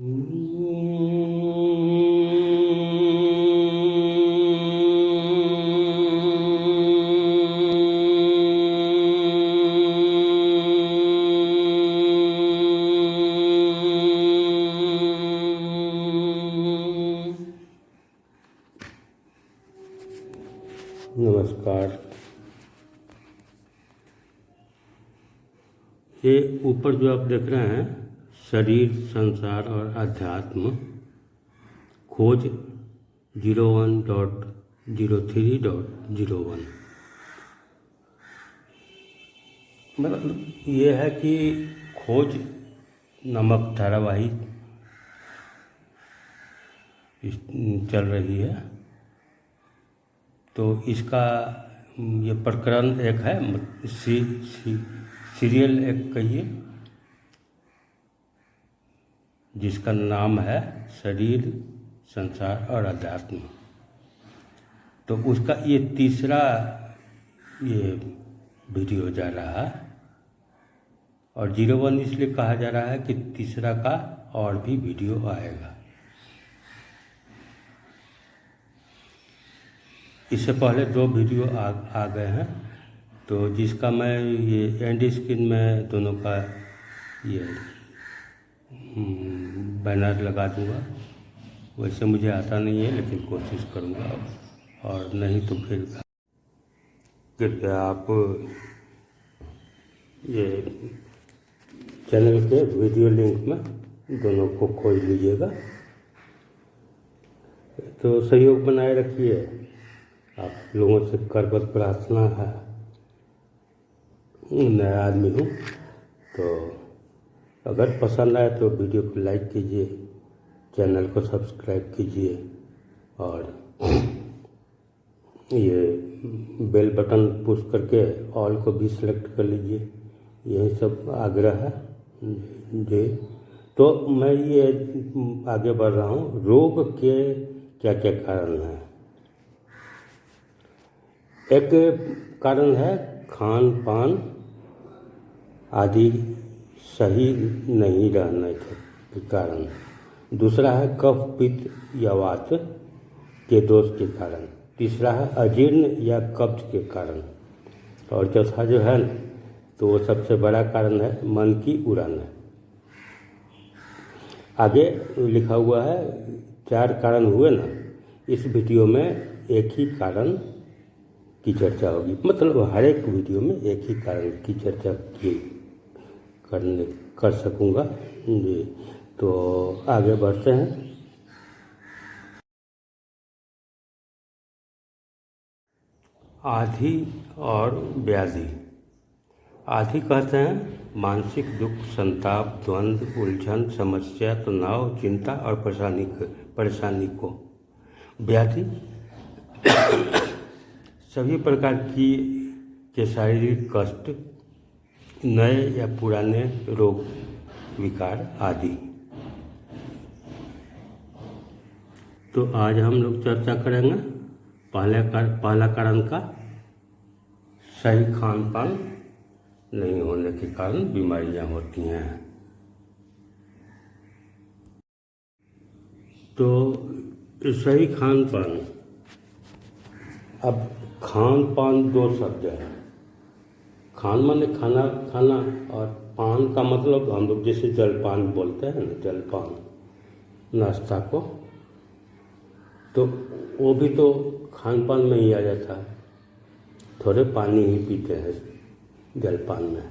नमस्कार। ये ऊपर जो आप देख रहे हैं, शरीर, संसार और अध्यात्म, खोज 01.03.01। मतलब ये है कि खोज नामक धारावाहिक चल रही है। तो इसका ये प्रकरण एक है, सीरियल एक कहिए, जिसका नाम है शरीर, संसार और अध्यात्म। तो उसका ये तीसरा ये वीडियो जा रहा है, और 01 इसलिए कहा जा रहा है कि तीसरा का और भी वीडियो आएगा। इससे पहले 2 वीडियो आ गए हैं, तो जिसका मैं ये एंड स्क्रीन में दोनों का ये बैनर लगा दूंगा। वैसे मुझे आता नहीं है, लेकिन कोशिश करूंगा, और नहीं तो फिर कृपया आप ये चैनल के वीडियो लिंक में दोनों को खोज लीजिएगा। तो सहयोग बनाए रखिए। आप लोगों से करबद्ध प्रार्थना है, नया आदमी हूँ, तो अगर पसंद आए तो वीडियो को लाइक कीजिए, चैनल को सब्सक्राइब कीजिए, और ये बेल बटन पुश करके ऑल को भी सिलेक्ट कर लीजिए। यही सब आग्रह है जी। तो मैं ये आगे बढ़ रहा हूँ। रोग के क्या क्या कारण हैं? एक कारण है खान पान आदि सही नहीं रहने के कारण। दूसरा है कफ, पित्त या वात के दोष के कारण। तीसरा है अजीर्ण या कब्ज के कारण। और चौथा जो है, तो वो सबसे बड़ा कारण है मन की उड़ान। आगे लिखा हुआ है 4 कारण हुए ना। इस वीडियो में एक ही कारण की चर्चा होगी, मतलब हर एक वीडियो में एक ही कारण की चर्चा कर सकूँगा जी। तो आगे बढ़ते हैं। आधि और व्याधि। आधि कहते हैं मानसिक दुख, संताप, द्वंद्व, उलझन, समस्या, तनाव, चिंता और परेशानी को। व्याधि सभी प्रकार के शारीरिक कष्ट, नए या पुराने रोग, विकार आदि। तो आज हम लोग चर्चा करेंगे पहला कारण का, सही खान पान नहीं होने के कारण बीमारियां होती हैं। तो सही खान पान, अब खान पान 2 शब्द है। खान माने खाना खाना, और पान का मतलब हम लोग जैसे जलपान बोलते हैं ना, जलपान नाश्ता को, तो वो भी तो खान पान में ही आ जाता है। थोड़े पानी ही पीते हैं जलपान में,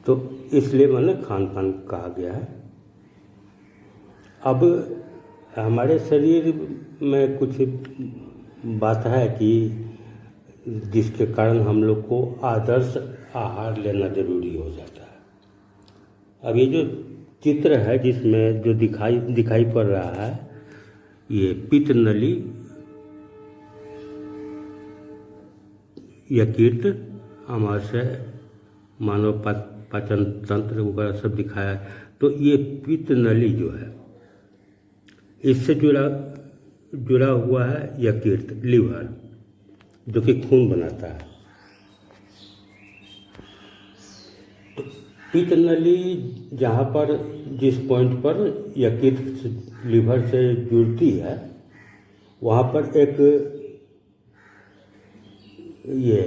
तो इसलिए मैंने खान पान कहा गया है। अब हमारे शरीर में कुछ बात है कि जिसके कारण हम लोग को आदर्श आहार लेना जरूरी हो जाता है। अब ये जो चित्र है जिसमें जो दिखाई पड़ रहा है, ये पित्त नली, यकृत, आमाशय, मानव पाचन तंत्र वगैरह सब दिखाया है। तो ये पित्त नली जो है, इससे जुड़ा हुआ है यकृत, लीवर, जो कि खून बनाता है। तो पित्त नली जहाँ पर जिस पॉइंट पर यकृत लीवर से जुड़ती है वहाँ पर एक ये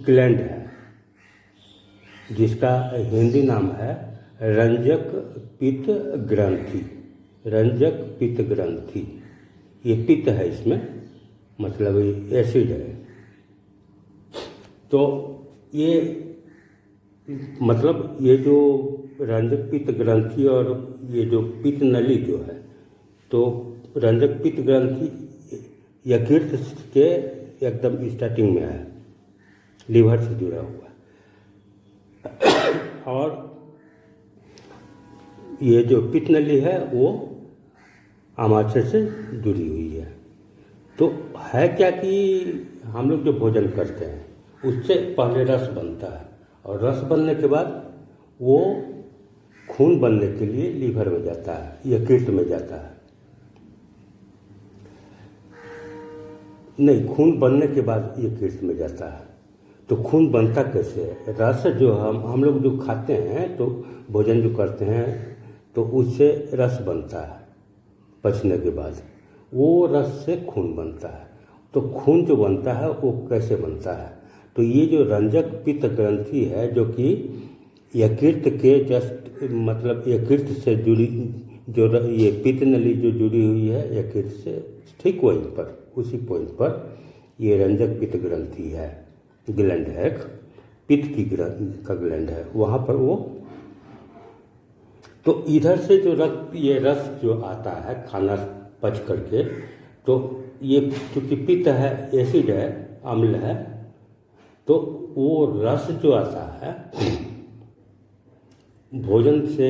ग्लैंड है जिसका हिंदी नाम है रंजक पित्त ग्रंथि। रंजक पित्त ग्रंथि, ये पित्त है, इसमें मतलब एसिड है। तो ये मतलब ये जो रंजक पित्त ग्रंथि और ये जो पित्त नली जो है, तो रंजक पित्त ग्रंथि यकृत के एकदम स्टार्टिंग में है, लीवर से जुड़ा हुआ और ये जो पित्त नली है वो आमाशय से जुड़ी हुई है। तो है क्या कि हम लोग जो भोजन करते हैं उससे पहले रस बनता है और रस बनने के बाद वो खून बनने के लिए लीवर में जाता है, यकृत में जाता है। नहीं, खून बनने के बाद यकृत में जाता है। तो खून बनता कैसे है? रस जो हम लोग जो खाते हैं, तो भोजन जो करते हैं तो उससे रस बनता है पचने के बाद, वो रस से खून बनता है। तो खून जो बनता है वो कैसे बनता है? तो ये जो रंजक पित्त ग्रंथि है जो कि यकृत के जस्ट मतलब यकृत से जुड़ी, जो ये पित्त नली जो जुड़ी हुई है यकृत से ठीक वहीं पर, उसी पॉइंट पर ये रंजक पित्त ग्रंथि है, ग्लैंड है, पित्त की का ग्लैंड है, वहाँ पर वो। तो इधर से जो ये रस जो आता है खाना पच करके, तो ये चूँकि पित्त है, एसिड है, अम्ल है, तो वो रस जो आता है भोजन से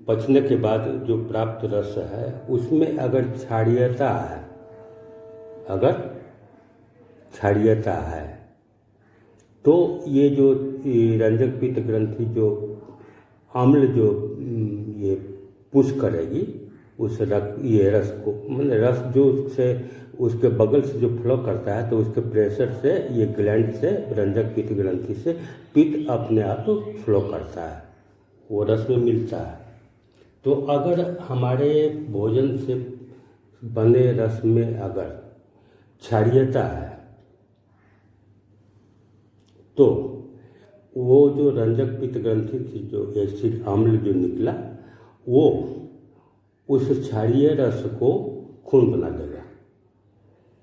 पचने के बाद जो प्राप्त रस है उसमें अगर क्षारीयता है, अगर क्षारीयता है तो ये जो रंजक पित्त ग्रंथि जो अम्ल जो ये पुश करेगी उस ये रस को, मतलब रस जो उससे उसके बगल से जो फ्लो करता है तो उसके प्रेशर से ये ग्लैंड से रंजक पित्त ग्रंथि से पित्त अपने आप फ्लो करता है, वो रस में मिलता है। तो अगर हमारे भोजन से बने रस में अगर क्षारीयता है तो वो जो रंजक पित्त ग्रंथि थी, जो एसिड अम्ल जो निकला, वो उस क्षारीय रस को खून बना देगा।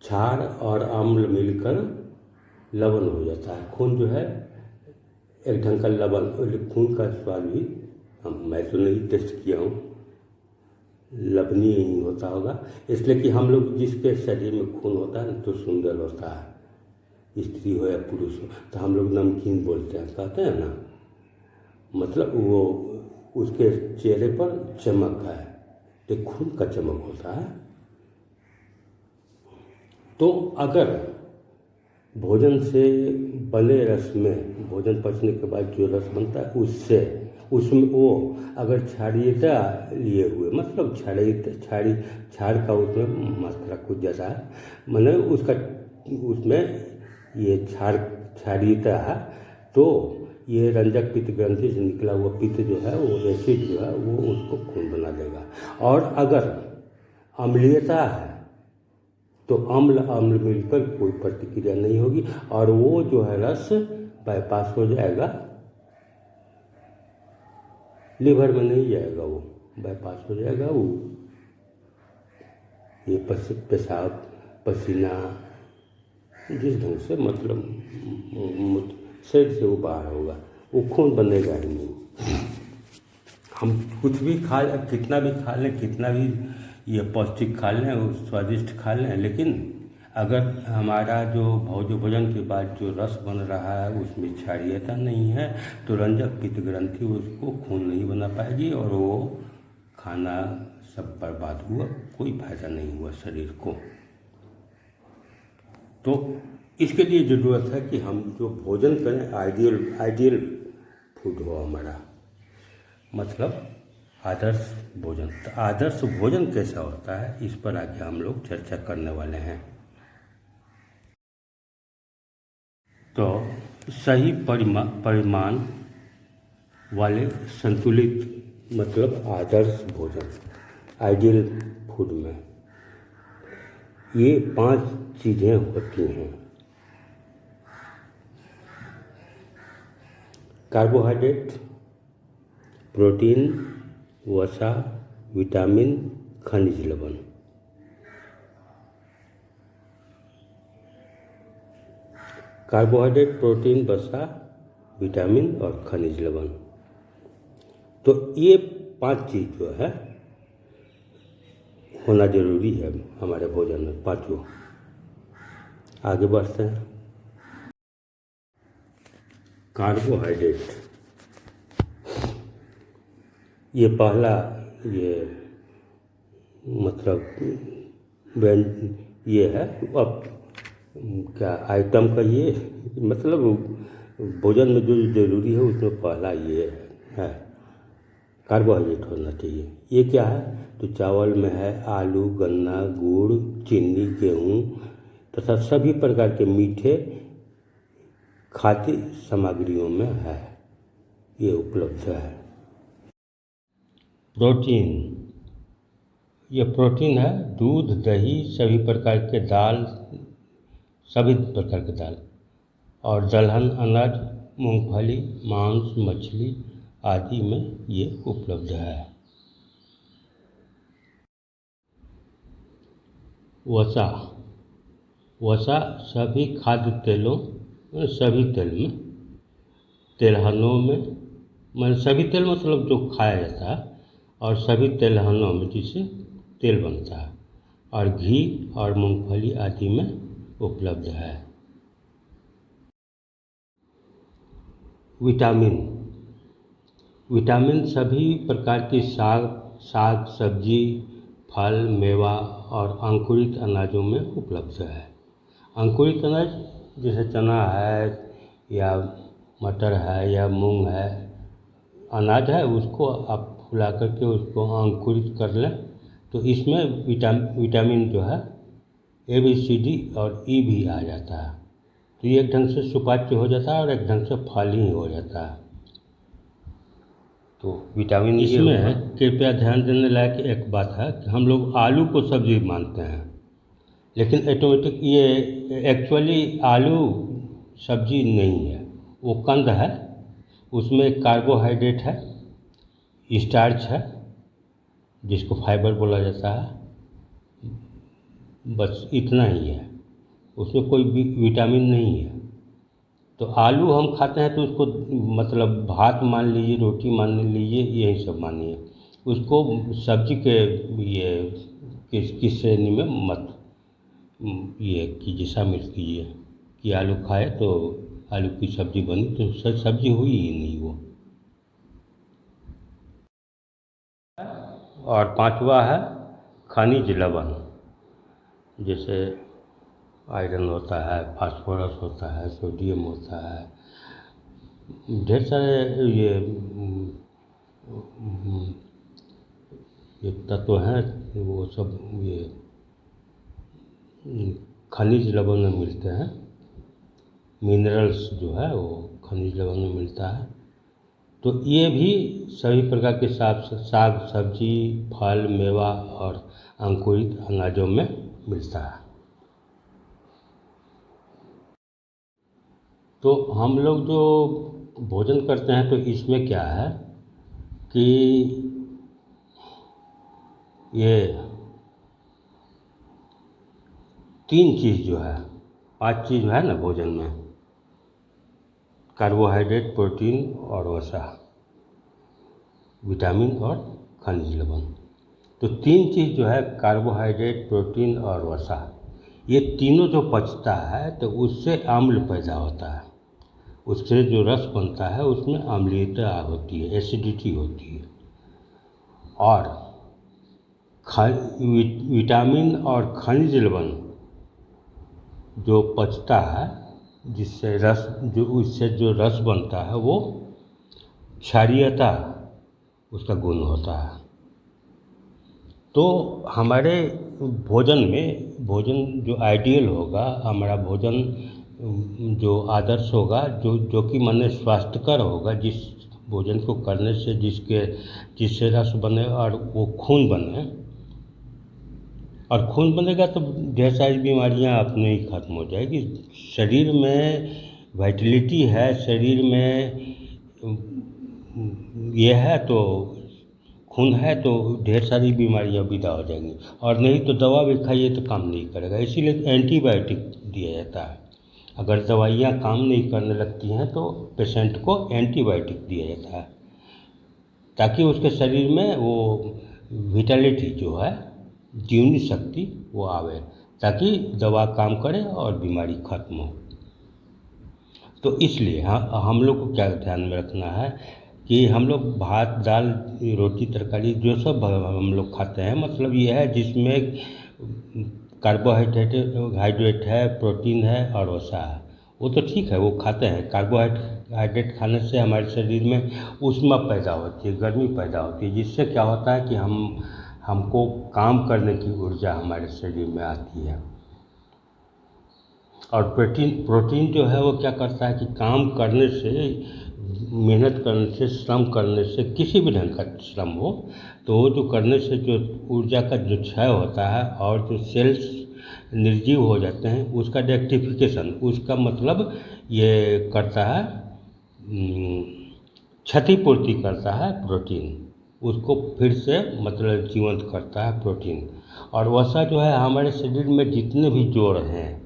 क्षार और अम्ल मिलकर लवण हो जाता है। खून जो है एक ढंग का लवण, खून का स्वाद भी मैं तो नहीं टेस्ट किया हूँ, लवणीय ही होता होगा। इसलिए कि हम लोग जिसके शरीर में खून होता है तो सुंदर होता है, स्त्री हो या पुरुष हो, तो हम लोग नमकीन बोलते हैं, कहते हैं ना, मतलब वो उसके चेहरे पर चमक है, तो खून का चमक होता है। तो अगर भोजन से बने रस में, भोजन पचने के बाद जो रस बनता है उससे, उसमें वो अगर क्षारीयता लिए हुए, मतलब क्षार का उसमें मात्रा कुछ ज़्यादा है, मैंने उसका उसमें ये क्षारीयता है, तो ये रंजक पित्त ग्रंथि से निकला हुआ पित्त जो है, वो एसिड जो है वो उसको खून बना देगा। और अगर अम्लीयता है तो अम्ल मिलकर कोई प्रतिक्रिया नहीं होगी और वो जो है रस बाईपास हो जाएगा, लीवर में नहीं जाएगा, वो बाईपास हो जाएगा। वो ये पेशाब पसीना जिस ढंग से मतलब शरीर से वो बाहर होगा, वो खून बनेगा ही नहीं। हम कुछ भी खा लें, कितना भी खा लें, कितना भी ये पौष्टिक खा लें, स्वादिष्ट खा लें, लेकिन अगर हमारा जो भोजन के बाद जो रस बन रहा है उसमें क्षारीयता नहीं है तो रंजक पित्त ग्रंथि उसको खून नहीं बना पाएगी और वो खाना सब बर्बाद हुआ, कोई फायदा नहीं हुआ शरीर को। तो इसके लिए ज़रूरत है कि हम जो भोजन करें आइडियल फूड हो हमारा, मतलब आदर्श भोजन। तो आदर्श भोजन कैसा होता है इस पर आगे हम लोग चर्चा करने वाले हैं। तो सही परिमाण वाले संतुलित मतलब आदर्श भोजन, आइडियल फूड में ये 5 चीज़ें होती हैं। कार्बोहाइड्रेट, प्रोटीन, वसा, विटामिन, खनिज लवण। कार्बोहाइड्रेट, प्रोटीन, वसा, विटामिन और खनिज लवण। तो ये 5 चीज़ जो है होना जरूरी है हमारे भोजन में, पाँचों। आगे बढ़ते हैं। कार्बोहाइड्रेट, ये पहला ये मतलब ये है। अब क्या आइटम का ये मतलब भोजन में जो जरूरी है उसमें पहला ये है, कार्बोहाइड्रेट होना चाहिए। ये क्या है? तो चावल में है आलू, गन्ना, गुड़, चीनी, गेहूँ तथा सभी प्रकार के मीठे खाद्य सामग्रियों में है, ये उपलब्ध है। प्रोटीन, ये प्रोटीन है दूध, दही, सभी प्रकार के दाल, सभी प्रकार के दाल और दलहन अनाज, मूंगफली, मांस, मछली आदि में ये उपलब्ध है। वसा, वसा सभी खाद्य तेलों, सभी तेल में, तेलहनों में सभी तेल मतलब जो खाया जाता है और सभी तेलहनों में जिससे तेल बनता है, और घी और मूंगफली आदि में उपलब्ध है। विटामिन, विटामिन सभी प्रकार की साग सब्जी, फल, मेवा और अंकुरित अनाजों में उपलब्ध है। अंकुरित अनाज जैसे चना है या मटर है या मूंग है, अनाज है, उसको आप फुला करके उसको अंकुरित कर लें तो इसमें विटामिन जो है ABCD और E भी आ जाता है। तो ये एक ढंग से सुपाच्य हो जाता है और एक ढंग से फल ही हो जाता है। तो विटामिन इसमें है। कृपया ध्यान देने लायक एक बात है कि हम लोग आलू को सब्जी मानते हैं, लेकिन ऑटोमेटिक ये एक्चुअली आलू सब्जी नहीं है, वो कंद है। उसमें कार्बोहाइड्रेट है, स्टार्च है जिसको फाइबर बोला जाता है, बस इतना ही है, उसमें कोई विटामिन नहीं है। तो आलू हम खाते हैं तो उसको मतलब भात मान लीजिए, रोटी मान लीजिए, यही सब मानिए, उसको सब्जी के ये किस श्रेणी में मत ये कीजिए, शामिल कीजिए कि आलू खाए तो आलू की सब्जी बनी तो सब्जी हुई ही नहीं वो। और 5वां है खनिज लवण, जैसे आयरन होता है, फास्फोरस होता है, सोडियम होता है, ढेर सारे ये तत्व हैं, वो सब ये खनिज लवण में मिलते हैं। मिनरल्स जो है वो खनिज लवण में मिलता है। तो ये भी सभी प्रकार के साग सब्जी, फल, मेवा और अंकुरित अनाजों में मिलता है। तो हम लोग जो भोजन करते हैं तो इसमें क्या है कि ये 3 चीज़ जो है, 5 चीज़ है ना भोजन में, कार्बोहाइड्रेट, प्रोटीन और वसा, विटामिन और खनिज लवण। तो 3 चीज़ जो है कार्बोहाइड्रेट, प्रोटीन और वसा, ये तीनों जो पचता है तो उससे अम्ल पैदा होता है, उससे जो रस बनता है उसमें अम्लीयता होती है, एसिडिटी होती है। और विटामिन और खनिज लवण जो पचता है, जिससे उससे जो रस बनता है वो क्षारीयता उसका गुण होता है। तो हमारे भोजन जो आइडियल होगा, हमारा भोजन जो आदर्श होगा, जो कि माने स्वास्थ्यकर होगा, जिस भोजन को करने से जिससे रस बने और वो खून बने, और खून बनेगा तो ढेर सारी बीमारियां अपने ही खत्म हो जाएगी। शरीर में वाइटलिटी है, शरीर में ये है तो खून है तो ढेर सारी बीमारियां विदा हो जाएंगी। और नहीं तो दवा भी खाइए तो काम नहीं करेगा, इसीलिए एंटीबायोटिक दिया जाता है। अगर दवाइयाँ काम नहीं करने लगती हैं तो पेशेंट को एंटीबायोटिक दिया जाता है, ताकि उसके शरीर में वो विटालिटी जो है, जीवनी शक्ति वो आवे, ताकि दवा काम करे और बीमारी खत्म हो। तो इसलिए हम लोग को क्या ध्यान में रखना है कि हम लोग भात दाल रोटी तरकारी जो सब हम लोग खाते हैं, मतलब ये है जिसमें कार्बोहाइड्रेट है, प्रोटीन है और वसा है, वो तो ठीक है, वो खाते हैं। कार्बोहाइड्रेट खाने से हमारे शरीर में ऊष्मा पैदा होती है, गर्मी पैदा होती है, जिससे क्या होता है कि हमको काम करने की ऊर्जा हमारे शरीर में आती है। और प्रोटीन जो है वो क्या करता है कि काम करने से, मेहनत करने से, श्रम करने से, किसी भी ढंग का श्रम हो तो वो जो करने से जो ऊर्जा का जो क्षय होता है और जो सेल्स निर्जीव हो जाते हैं उसका रेक्टिफिकेशन, उसका मतलब ये करता है, क्षतिपूर्ति करता है प्रोटीन, उसको फिर से मतलब जीवंत करता है प्रोटीन। और वसा जो है हमारे शरीर में जितने भी जोड़ हैं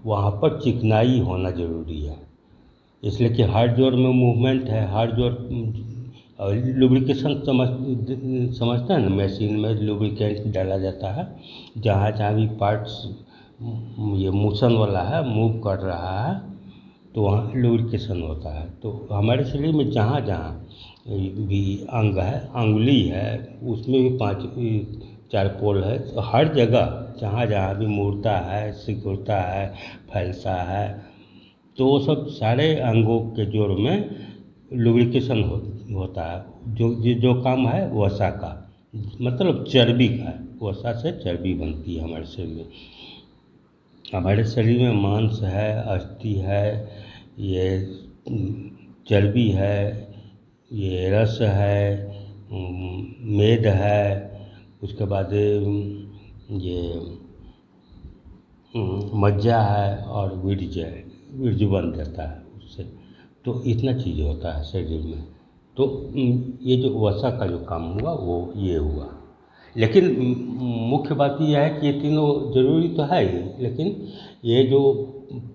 वहाँ पर चिकनाई होना ज़रूरी है, इसलिए कि हर जोड़ में मूवमेंट है, हर जोड़ लुब्रिकेशन समझते हैं ना, मशीन में लुब्रिकेंट डाला जाता है, जहाँ जहाँ भी पार्ट्स ये मोशन वाला है, मूव कर रहा है तो वहाँ लुब्रिकेशन होता है। तो हमारे शरीर में जहाँ जहाँ भी अंग है, अंगुली है, उसमें भी 4 पोल है, तो हर जगह जहाँ जहाँ भी मुड़ता है, सिकुड़ता है, फैलता है, तो वो सब सारे अंगों के जोड़ में लुब्रिकेशन होता है। जो काम है वसा का, मतलब चर्बी का है, वसा से चर्बी बनती है हमारे शरीर में। हमारे शरीर में मांस है, अस्थि है, ये चर्बी है, ये रस है, मेद है, उसके बाद ये मज्जा है और वीर्य बन जाता है उससे। तो इतना चीज़ होता है शरीर में। तो ये जो वसा का जो काम हुआ वो ये हुआ। लेकिन मुख्य बात यह है कि ये तीनों जरूरी तो है ही, लेकिन ये जो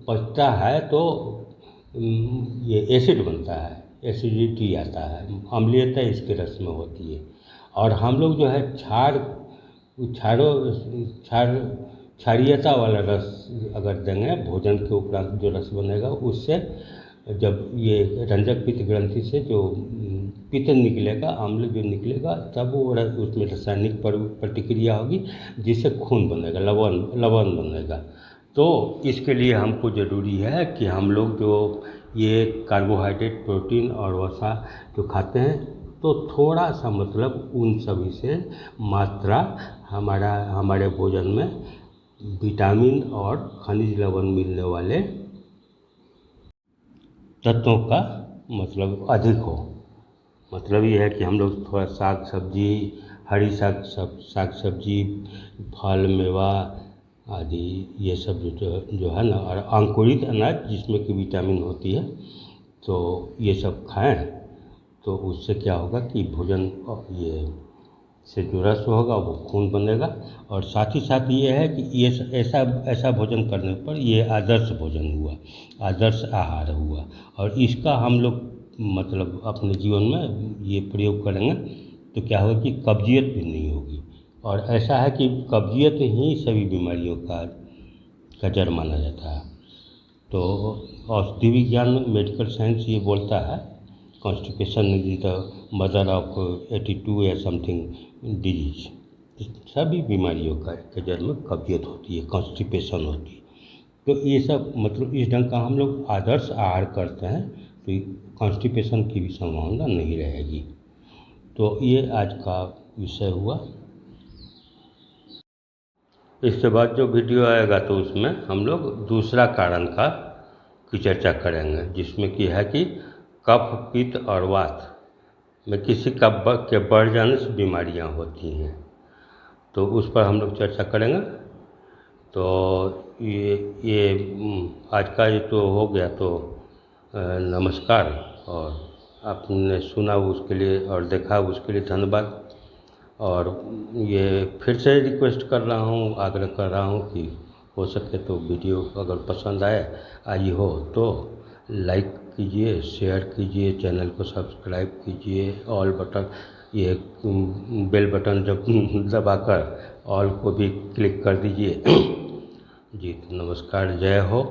पचता है तो ये एसिड बनता है, एसिडिटी आता है, अम्लीयता इसके रस में होती है। और हम लोग जो है क्षारीयता वाला रस अगर देंगे, भोजन के उपरांत जो रस बनेगा उससे जब ये रंजक पित्त ग्रंथि से जो पित्त निकलेगा, अम्ल जो निकलेगा, तब वो उसमें रासायनिक प्रतिक्रिया होगी जिससे खून बनेगा, लवण बनेगा। तो इसके लिए हमको ज़रूरी है कि हम लोग जो ये कार्बोहाइड्रेट, प्रोटीन और वसा जो खाते हैं तो थोड़ा सा मतलब उन सभी से मात्रा हमारे भोजन में विटामिन और खनिज लवण मिलने वाले तत्वों का मतलब अधिक हो। मतलब ये है कि हम लोग थोड़ा साग सब्जी, हरी साग सब्जी, फल मेवा आदि ये सब जो है ना, और अंकुरित अनाज जिसमें कि विटामिन होती है, तो ये सब खाएं तो उससे क्या होगा कि भोजन ये से जो रस होगा वो खून बनेगा। और साथ ही साथ ये है कि ये ऐसा भोजन करने पर ये आदर्श भोजन हुआ, आदर्श आहार हुआ, और इसका हम लोग मतलब अपने जीवन में ये प्रयोग करेंगे तो क्या होगा कि कब्जियत भी नहीं होगी। और ऐसा है कि कब्जियत ही सभी बीमारियों का जड़ माना जाता है। तो औषधि विज्ञान, मेडिकल साइंस ये बोलता है constipation is the mother of 82 या समथिंग डिजीज। सभी बीमारियों के जड़ में कब्जियत होती है, कॉन्स्टिपेशन होती है। तो ये सब मतलब इस ढंग का हम लोग आदर्श आहार करते हैं तो कॉन्स्टिपेशन की भी संभावना नहीं रहेगी। तो ये आज का विषय हुआ। इसके बाद जो वीडियो आएगा तो उसमें हम लोग दूसरा कारण की चर्चा करेंगे, जिसमें कि है कि कफ पित्त और वात में किसी के बढ़ जाने से बीमारियां होती हैं, तो उस पर हम लोग चर्चा करेंगे। तो ये आज का ये तो हो गया, तो नमस्कार। और आपने सुना उसके लिए और देखा उसके लिए धन्यवाद। और ये फिर से रिक्वेस्ट कर रहा हूँ, आग्रह कर रहा हूँ कि हो सके तो वीडियो अगर पसंद आई हो तो लाइक कीजिए, शेयर कीजिए, चैनल को सब्सक्राइब कीजिए, ऑल बटन ये बेल बटन जब दबाकर ऑल को भी क्लिक कर दीजिए। जी, तो नमस्कार, जय हो।